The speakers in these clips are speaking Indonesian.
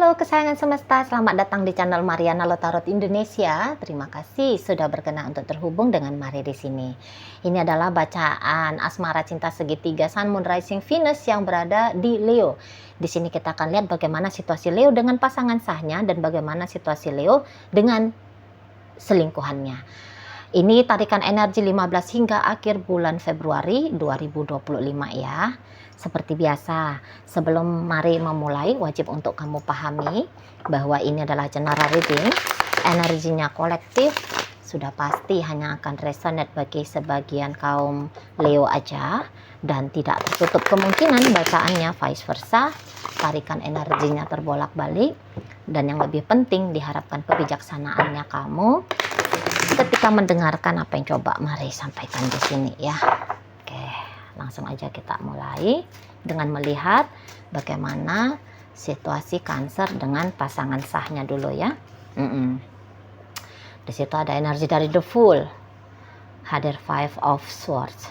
Halo kesayangan semesta, selamat datang di channel Mariana Lotarot Indonesia. Terima kasih sudah berkenan untuk terhubung dengan Mari di sini. Ini adalah bacaan asmara cinta segitiga Sun, Moon, Rising, Venus yang berada di Leo. Di sini kita akan lihat bagaimana situasi Leo dengan pasangan sahnya dan bagaimana situasi Leo dengan selingkuhannya. Ini tarikan energi 15 hingga akhir bulan Februari 2025 ya. Seperti biasa, sebelum mari memulai, wajib untuk kamu pahami bahwa ini adalah general reading. Energinya kolektif, sudah pasti hanya akan resonate bagi sebagian kaum Leo aja. Dan tidak tertutup kemungkinan bacaannya vice versa. Tarikan energinya terbolak-balik. Dan yang lebih penting, diharapkan kebijaksanaannya kamu ketika mendengarkan apa yang coba mari sampaikan di sini ya. Oke, langsung aja kita mulai dengan melihat bagaimana situasi Cancer dengan pasangan sahnya dulu ya. Di situ ada energi dari The Fool, hadir Five of Swords.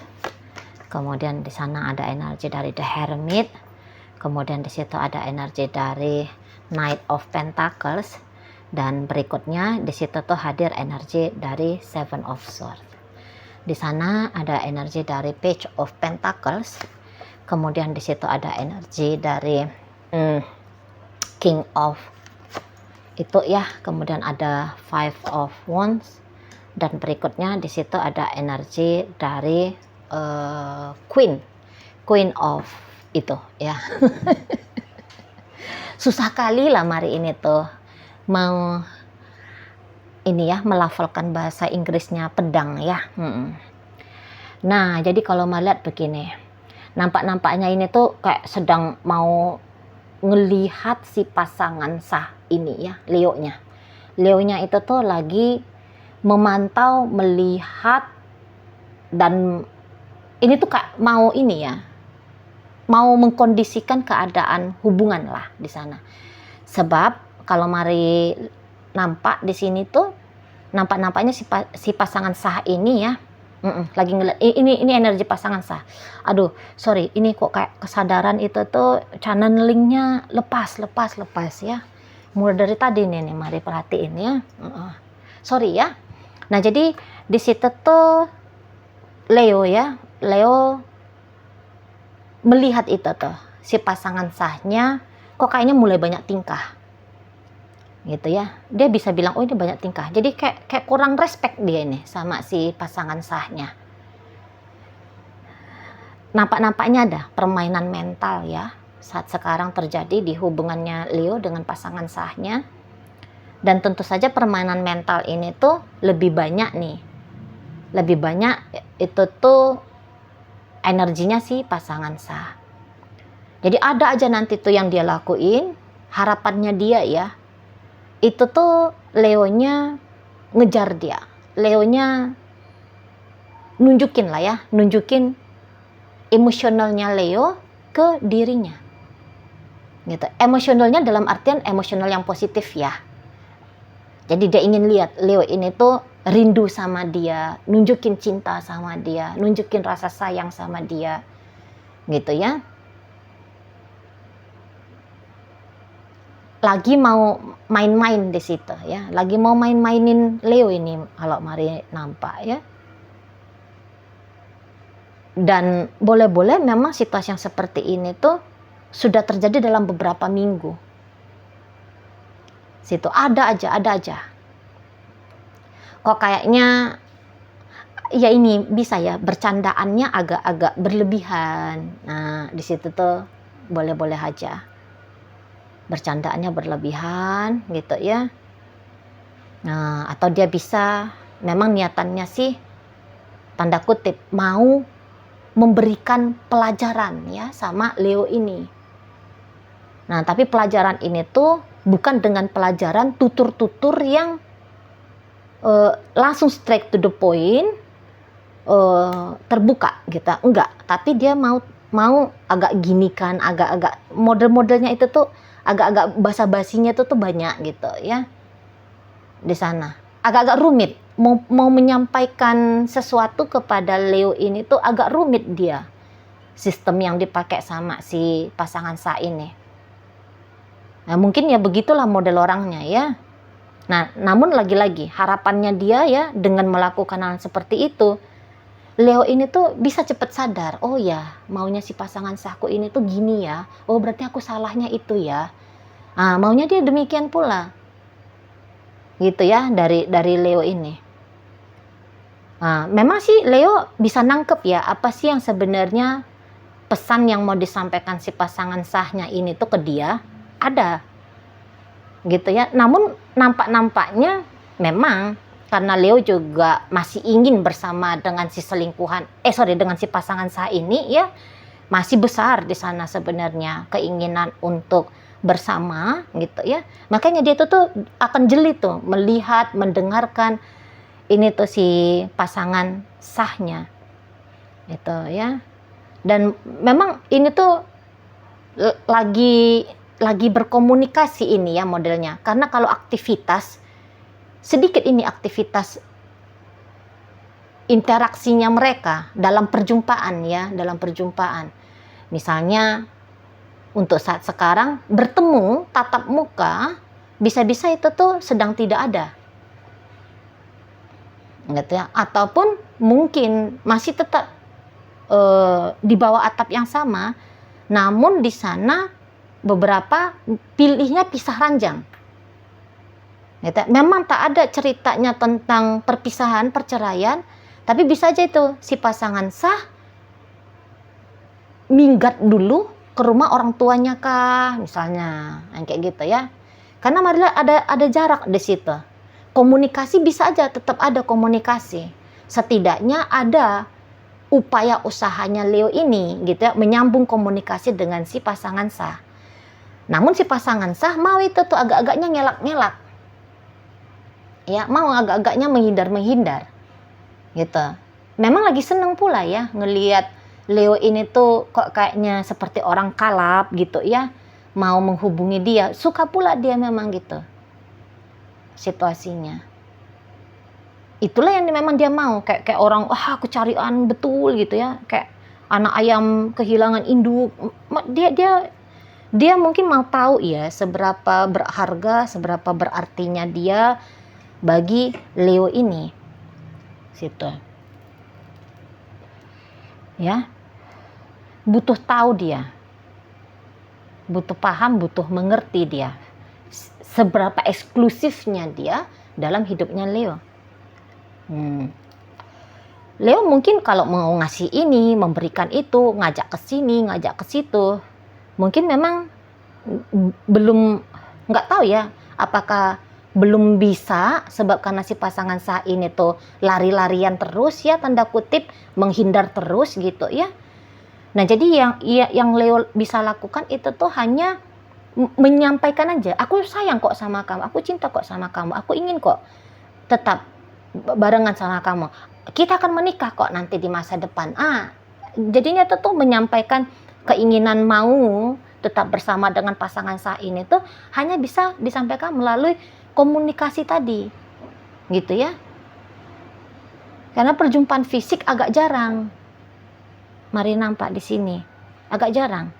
Kemudian di sana ada energi dari The Hermit. Kemudian di situ ada energi dari Knight of Pentacles. Dan berikutnya di situ tuh hadir energi dari Seven of Swords. Di sana ada energi dari Page of Pentacles. Kemudian di situ ada energi dari King of itu ya. Kemudian ada Five of Wands. Dan berikutnya di situ ada energi dari Queen of itu ya. Susah kali lah mari ini tuh mau ini ya melafalkan bahasa Inggrisnya pedang ya. Nah jadi kalau melihat begini, nampaknya ini tuh kayak sedang mau ngelihat si pasangan sah ini ya, Leonya itu tuh lagi memantau, melihat, dan ini tuh kayak mau ini ya, mau mengkondisikan keadaan hubungan lah di sana. Sebab kalau mari nampak di sini tuh nampaknya si pasangan sah ini ya, lagi ngeliat ini energi pasangan sah. Aduh sorry, ini kok kayak kesadaran itu tuh channelingnya lepas ya, mulai dari tadi nih mari perhatiin ya. Sorry ya. Nah jadi di situ tuh Leo melihat itu tuh si pasangan sahnya kok kayaknya mulai banyak tingkah gitu ya. Dia bisa bilang oh ini banyak tingkah, jadi kayak kurang respect dia ini sama si pasangan sahnya. Nampaknya ada permainan mental ya saat sekarang terjadi di hubungannya Leo dengan pasangan sahnya. Dan tentu saja permainan mental ini tuh lebih banyak itu tuh energinya si pasangan sah. Jadi ada aja nanti tuh yang dia lakuin, harapannya dia ya itu tuh Leonya ngejar dia, Leonya nunjukin emosionalnya Leo ke dirinya gitu. Emosionalnya dalam artian emosional yang positif ya. Jadi dia ingin lihat Leo ini tuh rindu sama dia, nunjukin cinta sama dia, nunjukin rasa sayang sama dia gitu ya. Lagi mau main-main di situ ya, lagi mau main-mainin Leo ini kalau mari nampak ya. Dan boleh-boleh memang situasi yang seperti ini tuh sudah terjadi dalam beberapa minggu. Situ ada aja. Kok kayaknya ya ini bisa ya bercandaannya agak-agak berlebihan. Nah di situ tuh boleh-boleh aja bercandaannya berlebihan gitu ya. Nah atau dia bisa memang niatannya sih tanda kutip mau memberikan pelajaran ya sama Leo ini. Nah tapi pelajaran ini tuh bukan dengan pelajaran tutur-tutur yang langsung straight to the point, terbuka gitu, enggak. Tapi dia mau agak gini kan, agak model-modelnya itu tuh agak-agak basa-basinya tuh banyak gitu ya di sana. Agak-agak rumit mau menyampaikan sesuatu kepada Leo ini tuh agak rumit dia, sistem yang dipakai sama si pasangan sah ini. Nah, mungkin ya begitulah model orangnya ya. Nah, namun lagi-lagi harapannya dia ya dengan melakukan hal seperti itu, Leo ini tuh bisa cepat sadar, oh ya maunya si pasangan sahku ini tuh gini ya, oh berarti aku salahnya itu ya. Nah, maunya dia demikian pula, gitu ya dari Leo ini. Nah, memang sih Leo bisa nangkep ya apa sih yang sebenarnya pesan yang mau disampaikan si pasangan sahnya ini tuh ke dia, ada gitu ya. Namun nampak-nampaknya memang karena Leo juga masih ingin bersama dengan si dengan si pasangan sah ini ya, masih besar di sana sebenarnya keinginan untuk bersama gitu ya. Makanya dia tuh akan jeli tuh melihat, mendengarkan ini tuh si pasangan sahnya itu ya. Dan memang ini tuh lagi berkomunikasi ini ya modelnya. Karena kalau aktivitas sedikit ini aktivitas interaksinya mereka dalam perjumpaan ya, dalam perjumpaan. Misalnya untuk saat sekarang bertemu tatap muka, bisa-bisa itu tuh sedang tidak ada. Gitu ya. Ataupun mungkin masih tetap di bawah atap yang sama, namun di sana beberapa pilihnya pisah ranjang. Memang tak ada ceritanya tentang perpisahan, perceraian, tapi bisa aja itu si pasangan sah minggat dulu ke rumah orang tuanya kah, misalnya, kayak gitu ya. Karena marilah ada jarak di situ. Komunikasi bisa aja tetap ada komunikasi. Setidaknya ada upaya usahanya Leo ini gitu ya, menyambung komunikasi dengan si pasangan sah. Namun si pasangan sah mau itu tuh agak-agaknya ngelak-ngelak. Ya, mau agak-agaknya menghindar-menghindar gitu. Memang lagi seneng pula ya ngelihat Leo ini tuh kok kayaknya seperti orang kalap gitu ya, mau menghubungi dia, suka pula dia memang gitu situasinya. Itulah yang memang dia mau, kayak orang wah aku carian betul gitu ya, kayak anak ayam kehilangan induk. Dia mungkin mau tahu ya seberapa berharga, seberapa berartinya dia bagi Leo ini situ ya. Butuh tahu dia, butuh paham, butuh mengerti dia seberapa eksklusifnya dia dalam hidupnya Leo. Leo mungkin kalau mau ngasih ini, memberikan itu, ngajak ke sini, ngajak ke situ, mungkin memang belum, nggak tahu ya apakah belum bisa, sebab karena si pasangan sah ini tuh lari-larian terus ya, tanda kutip menghindar terus gitu ya. Nah jadi yang Leo bisa lakukan itu tuh hanya menyampaikan aja, aku sayang kok sama kamu, aku cinta kok sama kamu, aku ingin kok tetap barengan sama kamu, kita akan menikah kok nanti di masa depan. Jadinya tuh menyampaikan keinginan mau tetap bersama dengan pasangan sah ini tuh hanya bisa disampaikan melalui komunikasi tadi gitu ya. Karena perjumpaan fisik agak jarang. Mari nampak di sini agak jarang.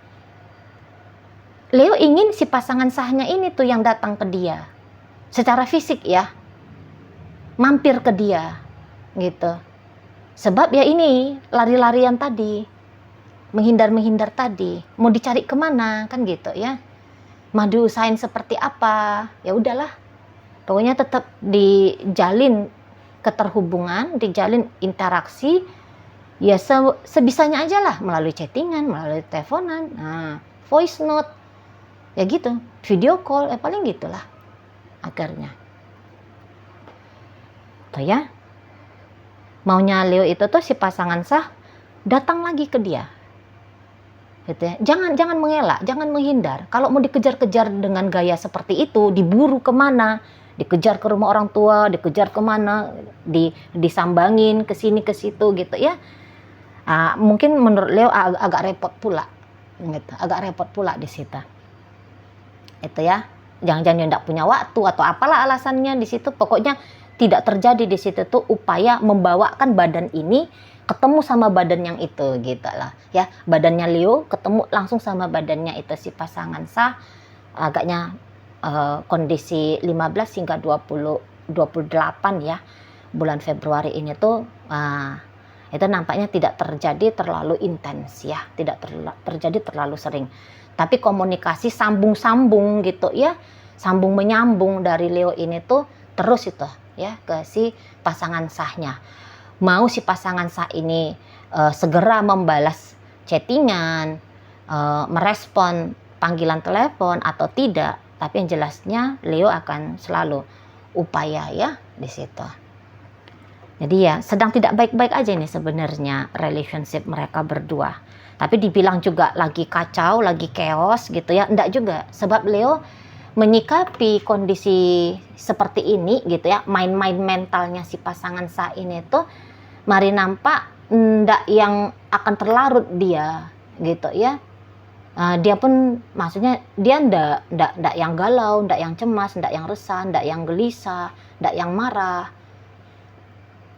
Leo ingin si pasangan sahnya ini tuh yang datang ke dia secara fisik ya, mampir ke dia gitu. Sebab ya ini lari-larian tadi, menghindar-menghindar tadi, mau dicari kemana kan gitu ya, mau diusahain seperti apa, ya udahlah. Pokoknya tetap dijalin keterhubungan, dijalin interaksi, ya sebisanya aja lah, melalui chattingan, melalui teleponan, voice note, ya gitu, video call, paling gitulah akhirnya. Tuh ya, maunya Leo itu tuh si pasangan sah datang lagi ke dia. Gitu ya. Jangan mengelak, jangan menghindar. Kalau mau dikejar-kejar dengan gaya seperti itu, diburu kemana, dikejar ke rumah orang tua, dikejar kemana, disambangin ke sini ke situ gitu ya. Mungkin menurut Leo agak repot pula, gitu. Agak repot pula di situ. Itu ya. Jangan-jangan tidak punya waktu atau apalah alasannya di situ. Pokoknya tidak terjadi di situ tuh upaya membawakan badan ini ketemu sama badan yang itu gitu lah ya. Badannya Leo ketemu langsung sama badannya itu si pasangan sah agaknya kondisi 15 hingga 28 ya bulan Februari ini tuh itu nampaknya tidak terjadi terlalu intens ya, tidak terjadi terlalu sering. Tapi komunikasi sambung-sambung gitu ya, sambung menyambung dari Leo ini tuh terus itu ya ke si pasangan sahnya. Mau si pasangan sah ini segera membalas chattingan, merespon panggilan telepon atau tidak, tapi yang jelasnya Leo akan selalu upaya ya di situ. Jadi ya sedang tidak baik-baik aja nih sebenarnya relationship mereka berdua. Tapi dibilang juga lagi kacau, lagi chaos gitu ya, enggak juga. Sebab Leo menyikapi kondisi seperti ini gitu ya, main-main mentalnya si pasangan sah ini tuh mari nampak enggak yang akan terlarut dia gitu ya. Dia pun maksudnya dia ndak yang galau, ndak yang cemas, ndak yang resah, ndak yang gelisah, ndak yang marah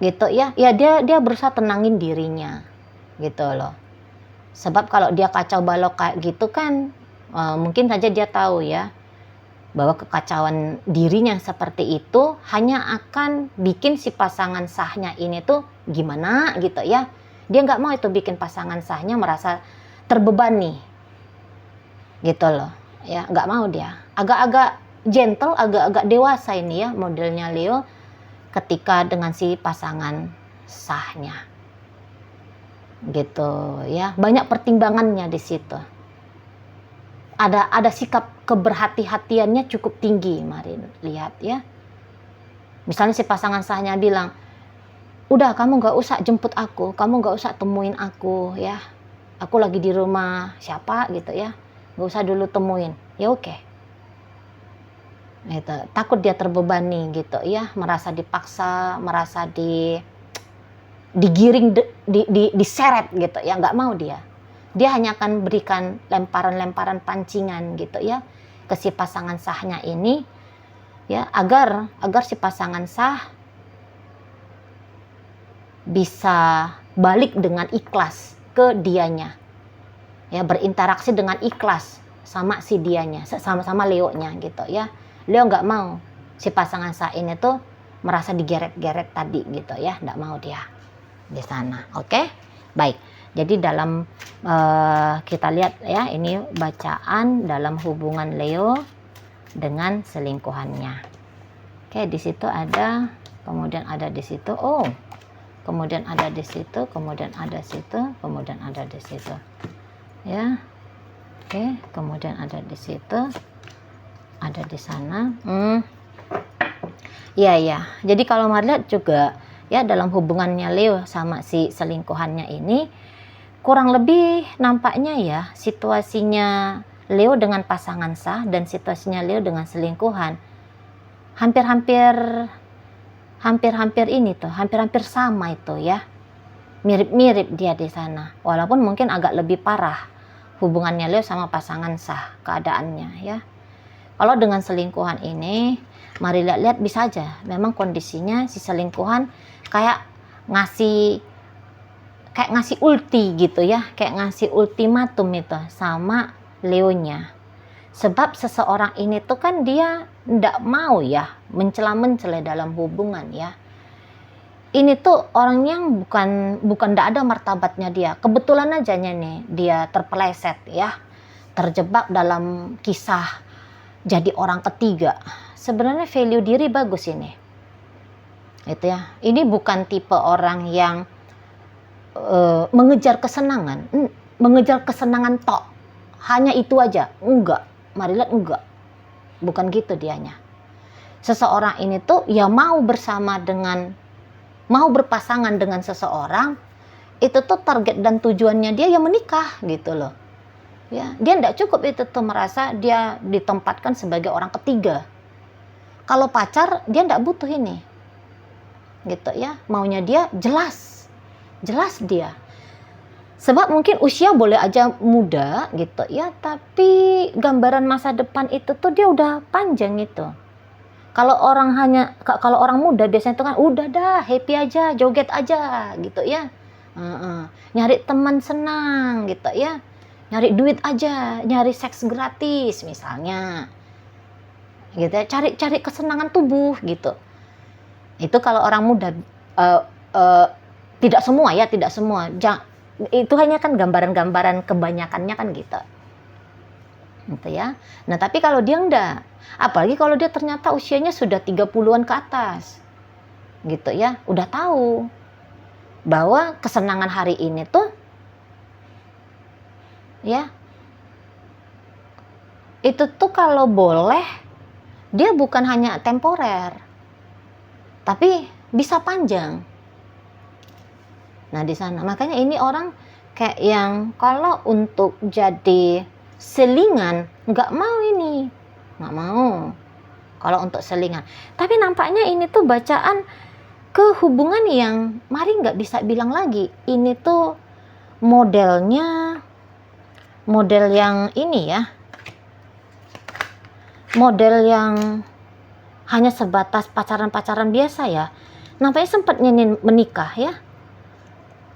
gitu ya. Ya dia berusaha tenangin dirinya gitu loh. Sebab kalau dia kacau balau kayak gitu kan mungkin saja dia tahu ya bahwa kekacauan dirinya seperti itu hanya akan bikin si pasangan sahnya ini tuh gimana gitu ya. Dia nggak mau itu bikin pasangan sahnya merasa terbebani gitu loh ya, nggak mau dia. Agak-agak gentle, agak-agak dewasa ini ya modelnya Leo ketika dengan si pasangan sahnya gitu ya. Banyak pertimbangannya di situ, ada sikap keberhati-hatiannya cukup tinggi. Mari lihat ya, misalnya si pasangan sahnya bilang, udah kamu nggak usah jemput aku, kamu nggak usah temuin aku ya, aku lagi di rumah siapa gitu ya, nggak usah dulu temuin. Ya oke. Gitu. Takut dia terbebani gitu ya, merasa dipaksa, merasa digiring, diseret gitu ya, nggak mau dia. Dia hanya akan berikan lemparan-lemparan pancingan gitu ya ke si pasangan sahnya ini ya, agar si pasangan sah bisa balik dengan ikhlas ke dianya. Ya, berinteraksi dengan ikhlas sama si dianya, sama Leo-nya gitu ya. Leo nggak mau si pasangan sah ini tuh merasa digeret-geret tadi gitu ya, nggak mau dia di sana. Oke, baik. Jadi dalam kita lihat ya, ini bacaan dalam hubungan Leo dengan selingkuhannya. Oke, di situ ada, kemudian ada di situ, kemudian ada di situ, kemudian ada situ, kemudian ada di situ. Ya, oke, kemudian ada di situ, ada di sana. Iya. Jadi kalau mari lihat juga ya dalam hubungannya Leo sama si selingkuhannya ini, kurang lebih nampaknya ya situasinya Leo dengan pasangan sah dan situasinya Leo dengan selingkuhan hampir-hampir ini tuh, hampir-hampir sama itu ya. Mirip-mirip dia di sana. Walaupun mungkin agak lebih parah hubungannya Leo sama pasangan sah keadaannya ya. Kalau dengan selingkuhan ini, mari lihat bisa aja memang kondisinya si selingkuhan kayak ngasih ulti gitu ya, kayak ngasih ultimatum itu sama Leonya. Sebab seseorang ini tuh kan dia ndak mau ya mencela-mencela dalam hubungan ya. Ini tuh orang yang bukan ndak ada martabatnya dia. Kebetulan aja nih dia terpeleset ya, terjebak dalam kisah jadi orang ketiga. Sebenarnya value diri bagus ini. Itu ya. Ini bukan tipe orang yang mengejar kesenangan tok. Hanya itu aja. Enggak. Mari lihat, enggak. Bukan gitu dianya. Seseorang ini tuh ya mau berpasangan dengan seseorang, itu tuh target dan tujuannya dia ya menikah gitu loh. Ya, dia tidak cukup itu tuh merasa dia ditempatkan sebagai orang ketiga. Kalau pacar dia tidak butuh ini. Gitu ya, maunya dia jelas dia. Sebab mungkin usia boleh aja muda gitu ya, tapi gambaran masa depan itu tuh dia udah panjang itu. Kalau orang muda biasanya itu kan udah dah happy aja, joget aja gitu ya. Nyari teman senang gitu ya. nyari duit aja, nyari seks gratis misalnya, gitu ya, cari kesenangan tubuh gitu. Itu kalau orang muda, uh, uh, tidak semua ya, tidak semua. Itu hanya kan gambaran-gambaran kebanyakannya kan gitu ya. Nah tapi kalau dia enggak, apalagi kalau dia ternyata usianya sudah 30-an ke atas, gitu ya, udah tahu bahwa kesenangan hari ini tuh ya, itu tuh kalau boleh dia bukan hanya temporer, tapi bisa panjang. Nah di sana makanya ini orang kayak yang kalau untuk jadi selingan nggak mau, ini nggak mau kalau untuk selingan. Tapi nampaknya ini tuh bacaan kehubungan yang mari nggak bisa bilang lagi ini tuh modelnya model yang ini ya, model yang hanya sebatas pacaran-pacaran biasa ya. Nampaknya sempat menikah ya,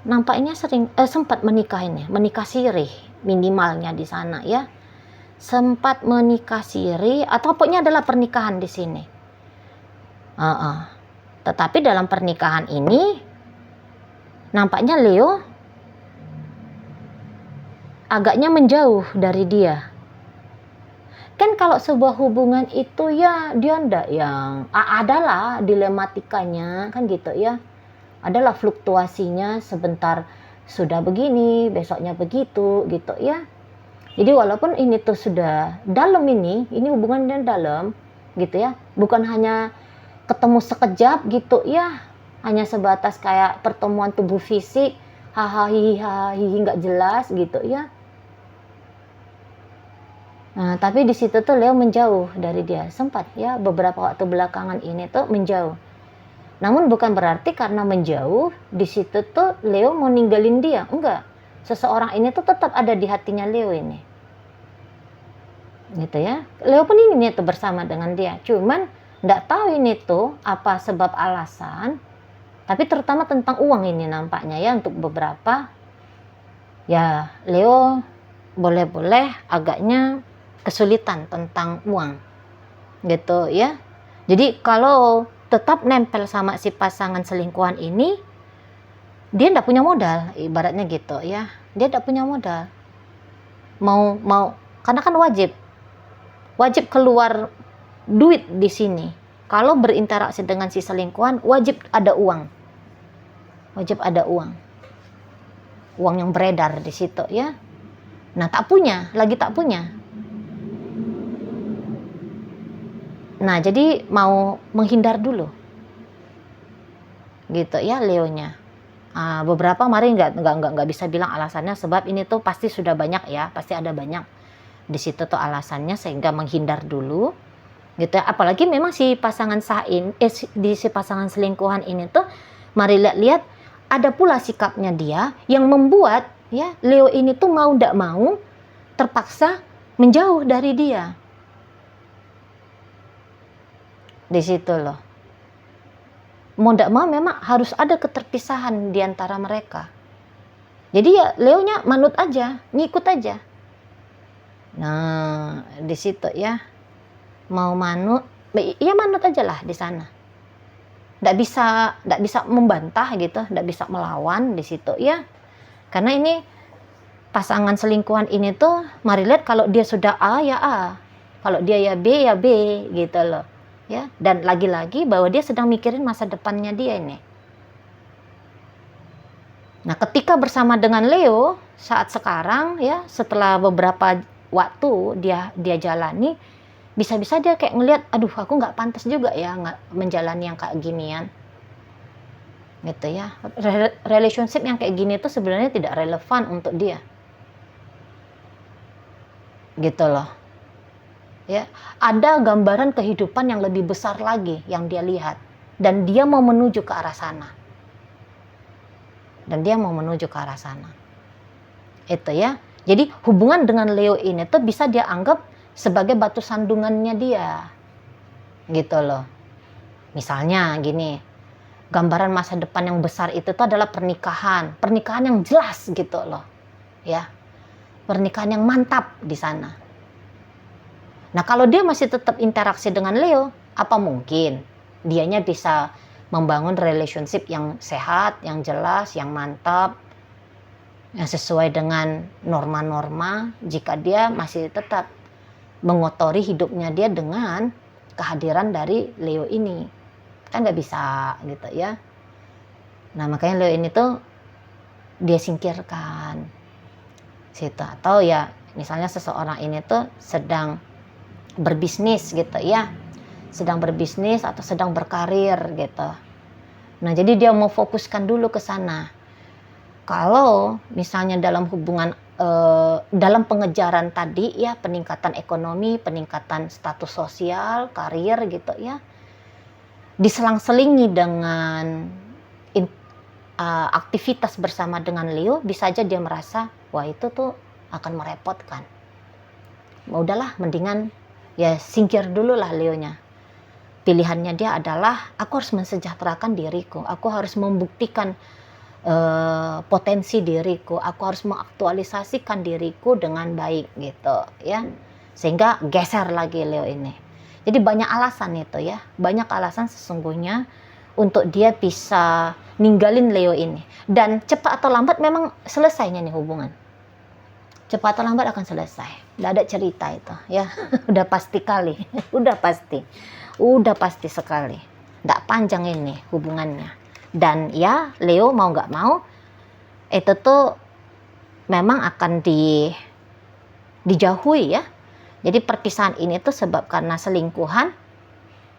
nampaknya sempat menikah ini, menikah siri minimalnya di sana ya, sempat menikah siri atau pokoknya adalah pernikahan di sini. Tetapi dalam pernikahan ini nampaknya Leo agaknya menjauh dari dia. Kan kalau sebuah hubungan itu ya dia ndak yang adalah dilematikanya kan gitu ya, adalah fluktuasinya, sebentar sudah begini besoknya begitu gitu ya. Jadi walaupun ini tuh sudah dalam, ini hubungannya dalam gitu ya, bukan hanya ketemu sekejap gitu ya, hanya sebatas kayak pertemuan tubuh fisik, hahaha nggak jelas gitu ya. Nah, tapi di situ tuh Leo menjauh dari dia, sempat ya beberapa waktu belakangan ini tuh menjauh. Namun bukan berarti karena menjauh di situ tuh Leo mau ninggalin dia, enggak. Seseorang ini tuh tetap ada di hatinya Leo ini, gitu ya. Leo pun ingin itu bersama dengan dia, cuman nggak tahu ini tuh apa sebab alasan. Tapi terutama tentang uang ini nampaknya ya, untuk beberapa ya Leo boleh-boleh agaknya kesulitan tentang uang gitu ya. Jadi kalau tetap nempel sama si pasangan selingkuhan ini, dia nggak punya modal ibaratnya gitu ya, dia nggak punya modal, mau karena kan wajib keluar duit di sini. Kalau berinteraksi dengan si selingkuhan wajib ada uang yang beredar di situ ya. Nah tak punya. Nah jadi mau menghindar dulu gitu ya Leonya. Beberapa mari nggak bisa bilang alasannya, sebab ini tuh pasti sudah banyak ya, pasti ada banyak di situ tuh alasannya sehingga menghindar dulu gitu ya. Apalagi memang si pasangan si pasangan selingkuhan ini tuh mari lihat ada pula sikapnya dia yang membuat ya Leo ini tuh mau ndak mau terpaksa menjauh dari dia. Di situ loh. Mau ndak mau memang harus ada keterpisahan di antara mereka. Jadi ya Leonya manut aja, ngikut aja. Nah, di situ ya. Mau manut, ya manut aja lah di sana. Nggak bisa membantah gitu, nggak bisa melawan di situ ya. Karena ini pasangan selingkuhan ini tuh mari lihat, kalau dia sudah A ya A, kalau dia ya B gitu loh. Ya, dan lagi-lagi bahwa dia sedang mikirin masa depannya dia ini. Nah, ketika bersama dengan Leo saat sekarang ya, setelah beberapa waktu dia jalani, bisa-bisa dia kayak ngelihat, aduh aku nggak pantas juga ya nggak menjalani yang kayak ginian. Gitu ya. Relationship yang kayak gini tuh sebenarnya tidak relevan untuk dia. Gitu loh. Ya, ada gambaran kehidupan yang lebih besar lagi yang dia lihat, dan dia mau menuju ke arah sana. Itu ya. Jadi hubungan dengan Leo ini tuh bisa dia anggap sebagai batu sandungannya dia. Gitu loh. Misalnya gini, gambaran masa depan yang besar itu tuh adalah pernikahan yang jelas gitu loh. Ya. pernikahan yang mantap di sana. Nah, kalau dia masih tetap interaksi dengan Leo, apa mungkin dianya bisa membangun relationship yang sehat, yang jelas, yang mantap, yang sesuai dengan norma-norma jika dia masih tetap mengotori hidupnya dia dengan kehadiran dari Leo ini? Kan nggak bisa gitu ya. Nah, makanya Leo ini tuh dia singkirkan situ. Atau ya misalnya seseorang ini tuh sedang berbisnis gitu ya, sedang berbisnis atau sedang berkarir gitu. Nah, jadi dia mau fokuskan dulu ke sana. Kalau misalnya dalam hubungan dalam pengejaran tadi ya, peningkatan ekonomi, peningkatan status sosial, karir gitu ya, diselang-selingi dengan aktivitas bersama dengan Leo, bisa aja dia merasa wah itu tuh akan merepotkan. Udahlah, mendingan ya singkir dulu lah Leonya. Pilihannya dia adalah aku harus mensejahterakan diriku, aku harus membuktikan potensi diriku, aku harus mengaktualisasikan diriku dengan baik gitu ya, sehingga geser lagi Leo ini. Jadi banyak alasan itu ya, banyak alasan sesungguhnya untuk dia bisa ninggalin Leo ini, dan cepat atau lambat memang selesainya nih hubungan, cepat atau lambat akan selesai, nggak ada cerita itu ya. Udah pasti kali, udah pasti sekali, nggak panjang ini hubungannya. Dan ya Leo mau nggak mau itu tuh memang akan dijauhi ya. Jadi perpisahan ini tuh sebab karena selingkuhan,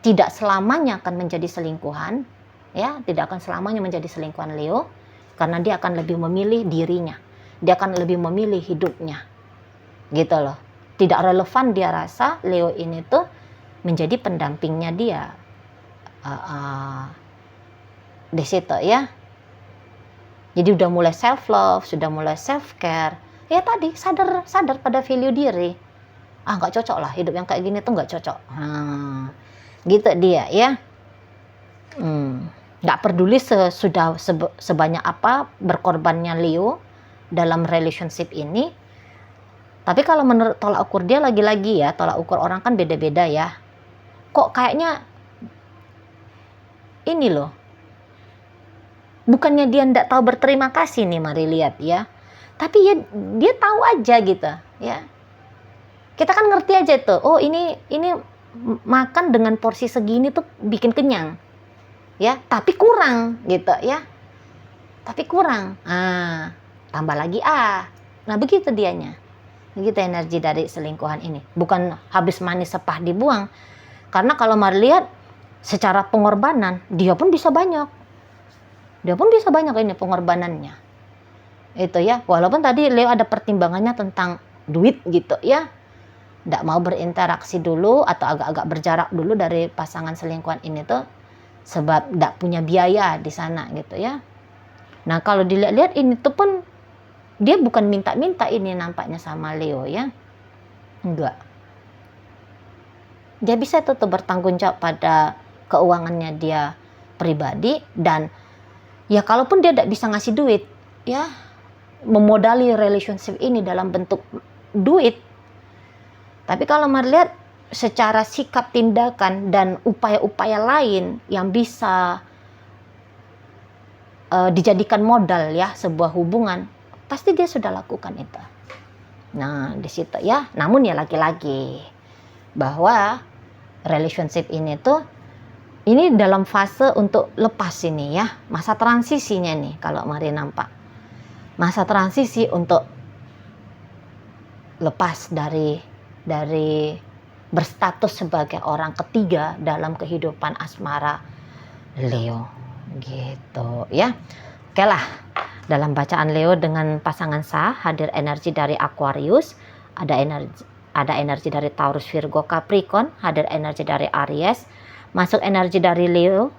tidak selamanya akan menjadi selingkuhan ya, tidak akan selamanya menjadi selingkuhan Leo, karena dia akan lebih memilih dirinya, dia akan lebih memilih hidupnya gitu loh. Tidak relevan dia rasa Leo ini tuh menjadi pendampingnya dia di situ ya. Jadi udah mulai self love, sudah mulai self care. Ya tadi sadar pada value diri. Nggak cocok lah hidup yang kayak gini tuh, nggak cocok. Gitu dia ya. Nggak peduli sebanyak apa berkorbannya Leo dalam relationship ini. Tapi kalau menurut tolak ukur dia, lagi-lagi ya, tolak ukur orang kan beda-beda ya. Kok kayaknya ini loh, bukannya dia nggak tahu berterima kasih nih, mari lihat ya. Tapi ya dia tahu aja gitu ya. Kita kan ngerti aja tuh, oh ini makan dengan porsi segini tuh bikin kenyang. Ya, tapi kurang gitu ya. Tapi kurang. Tambah lagi Nah, begitu dianya. Begitu energi dari selingkuhan ini. Bukan habis manis sepah dibuang. Karena kalau mari lihat secara pengorbanan, dia pun bisa banyak. Ini pengorbanannya. Itu ya, walaupun tadi Leo ada pertimbangannya tentang duit gitu ya. Nggak mau berinteraksi dulu atau agak-agak berjarak dulu dari pasangan selingkuhan ini tuh, sebab nggak punya biaya di sana gitu ya. Nah, kalau dilihat-lihat ini tuh pun dia bukan minta-minta ini nampaknya sama Leo ya. Enggak. Dia bisa tuh bertanggung jawab pada keuangannya dia pribadi, dan ya kalaupun dia tidak bisa ngasih duit ya, memodali relationship ini dalam bentuk duit, tapi kalau melihat secara sikap, tindakan, dan upaya-upaya lain yang bisa dijadikan modal ya sebuah hubungan, pasti dia sudah lakukan itu. Nah, di situ ya. Namun ya lagi-lagi bahwa relationship ini tuh ini dalam fase untuk lepas ini ya, masa transisinya nih kalau mari nampak. Masa transisi untuk lepas dari berstatus sebagai orang ketiga dalam kehidupan asmara Leo gitu ya. Oke lah, dalam bacaan Leo dengan pasangan sah hadir energi dari Aquarius, ada energi dari Taurus, Virgo, Capricorn, hadir energi dari Aries, masuk energi dari Leo,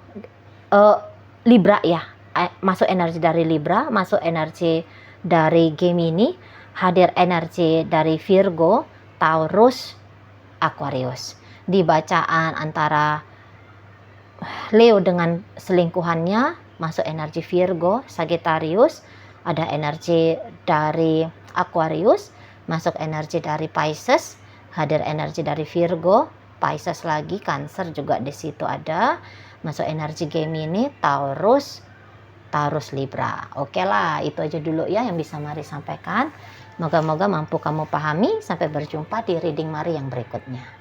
Libra ya, masuk energi dari Libra, masuk energi dari Gemini, hadir energi dari Virgo, Taurus, Aquarius. Di bacaan antara Leo dengan selingkuhannya, masuk energi Virgo, Sagittarius, ada energi dari Aquarius, masuk energi dari Pisces, hadir energi dari Virgo, Pisces lagi, Cancer juga di situ ada, masuk energi Gemini, Taurus, Libra. Oke lah, itu aja dulu ya yang bisa Mari sampaikan. Moga-moga mampu kamu pahami. Sampai berjumpa di reading Mari yang berikutnya.